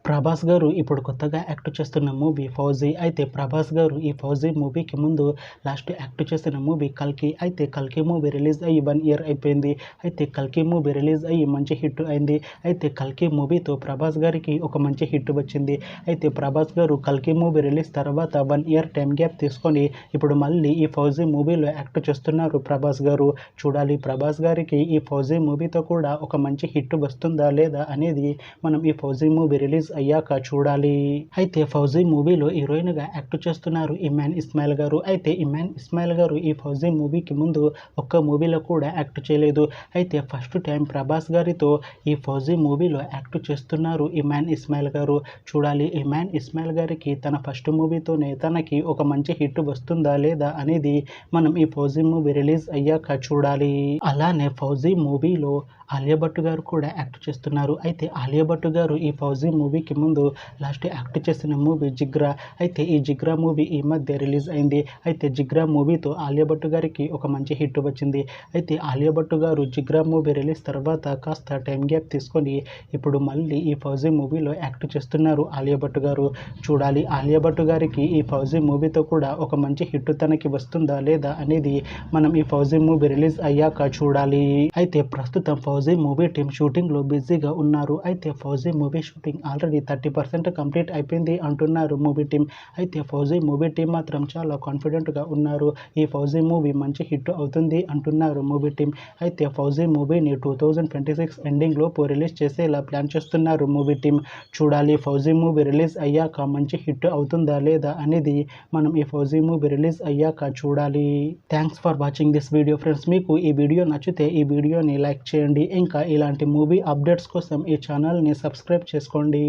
ప్రభాస్ గారు ఇప్పుడు కొత్తగా యాక్ట్ చేస్తున్న మూవీ 'ఫౌజీ'. అయితే ప్రభాస్ గారు ఈ 'ఫౌజీ' మూవీకి ముందు లాస్ట్ యాక్ట్ చేసిన మూవీ 'కల్కి'. అయితే 'కల్కి' మూవీ రిలీజ్ అయ్యి 1 ఇయర్ అయిపోయింది. అయితే 'కల్కి' మూవీ రిలీజ్ అయ్యి మంచి హిట్ అయింది. అయితే 'కల్కి' మూవీతో ప్రభాస్ గారికి ఒక మంచి హిట్ వచ్చింది. అయితే ప్రభాస్ గారు 'కల్కి' మూవీ రిలీజ్ తర్వాత 1 ఇయర్ టైం గ్యాప్ తీసుకొని ఇప్పుడు మళ్ళీ ఈ 'ఫౌజీ' మూవీలో యాక్ట్ చేస్తున్నారు ప్రభాస్ గారు. చూడాలి ప్రభాస్ గారికి ఈ 'ఫౌజీ' మూవీతో కూడా ఒక మంచి హిట్ వస్తుందా లేదా అనేది మనం ఈ 'ఫౌజీ' మూవీ రిలీజ్ అయ్యాక చూడాలి. అయితే 'ఫౌజీ' మూవీలో హీరోయిన్ గా యాక్ట్ చేస్తున్నారు ఇమాన్ ఇస్మాయిల్ గారు. అయితే ఇమాన్ ఇస్మాయిల్ గారు ఈ 'ఫౌజీ' మూవీకి ముందు ఒక్క మూవీలో కూడా యాక్ట్ చేయలేదు. అయితే ఫస్ట్ టైం ప్రభాస్ గారితో ఈ 'ఫౌజీ' మూవీలో యాక్ట్ చేస్తున్నారు ఇమాన్ ఇస్మాయిల్ గారు. చూడాలి ఇమాన్ ఇస్మాయిల్ గారికి తన ఫస్ట్ మూవీతోనే తనకి ఒక మంచి హిట్ వస్తుందా లేదా అనేది మనం ఈ 'ఫౌజీ' మూవీ రిలీజ్ అయ్యాక చూడాలి. అలానే 'ఫౌజీ' మూవీలో ఆలియా భట్ గారు కూడా యాక్ట్ చేస్తున్నారు. అయితే ఆలియా భట్ గారు ఈ 'ఫౌజీ' మూవీకి ముందు లాస్ట్ యాక్ట్ చేసిన మూవీ 'జిగ్రా'. అయితే ఈ 'జిగ్రా' మూవీ ఈ మధ్య రిలీజ్ అయింది. అయితే 'జిగ్రా' మూవీతో ఆలియా భట్ గారికి ఒక మంచి హిట్ వచ్చింది. అయితే ఆలియా భట్ గారు 'జిగ్రా' మూవీ రిలీజ్ తర్వాత కాస్త టైం గ్యాప్ తీసుకొని ఇప్పుడు మళ్ళీ ఈ 'ఫౌజీ' మూవీలో యాక్ట్ చేస్తున్నారు ఆలియా భట్ గారు. చూడాలి ఆలియా భట్ గారికి ఈ 'ఫౌజీ' మూవీతో కూడా ఒక మంచి హిట్ తనకి వస్తుందా లేదా అనేది మనం ఈ 'ఫౌజీ' మూవీ రిలీజ్ అయ్యాక చూడాలి. అయితే ప్రస్తుతం 'ఫౌజీ' మూవీ టీం షూటింగ్ లో బిజీగా ఉన్నారు. అయితే 'fauji' movie shooting already 30% complete అయిపోయింది అంటున్నారు మూవీ టీం. అయితే 'ఫౌజీ' మూవీ టీం మాత్రం చాలా కాన్ఫిడెంట్ గా ఉన్నారు. ఈ 'ఫౌజీ' మూవీ మంచి హిట్ అవుతుంది అంటున్నారు మూవీ టీం. అయితే 'ఫౌజీ' మూవీని 2026 ఎండింగ్ లోపు రిలీజ్ చేసేలా ప్లాన్ చేస్తున్నారు మూవీ టీం. చూడాలి 'ఫౌజీ' మూవీ రిలీజ్ అయ్యాక మంచి హిట్ అవుతుందా లేదా అనేది మనం ఈ 'ఫౌజీ' మూవీ రిలీజ్ అయ్యాక చూడాలి. Thanks for watching this video friends. మీకు ఈ వీడియో నచ్చితే ఈ వీడియోని లైక్ చేయండి. ఇంకా ఇలాంటి మూవీ అప్డేట్స్ కోసం ఈ ఛానల్ని సబ్స్క్రైబ్ చేసుకోండి.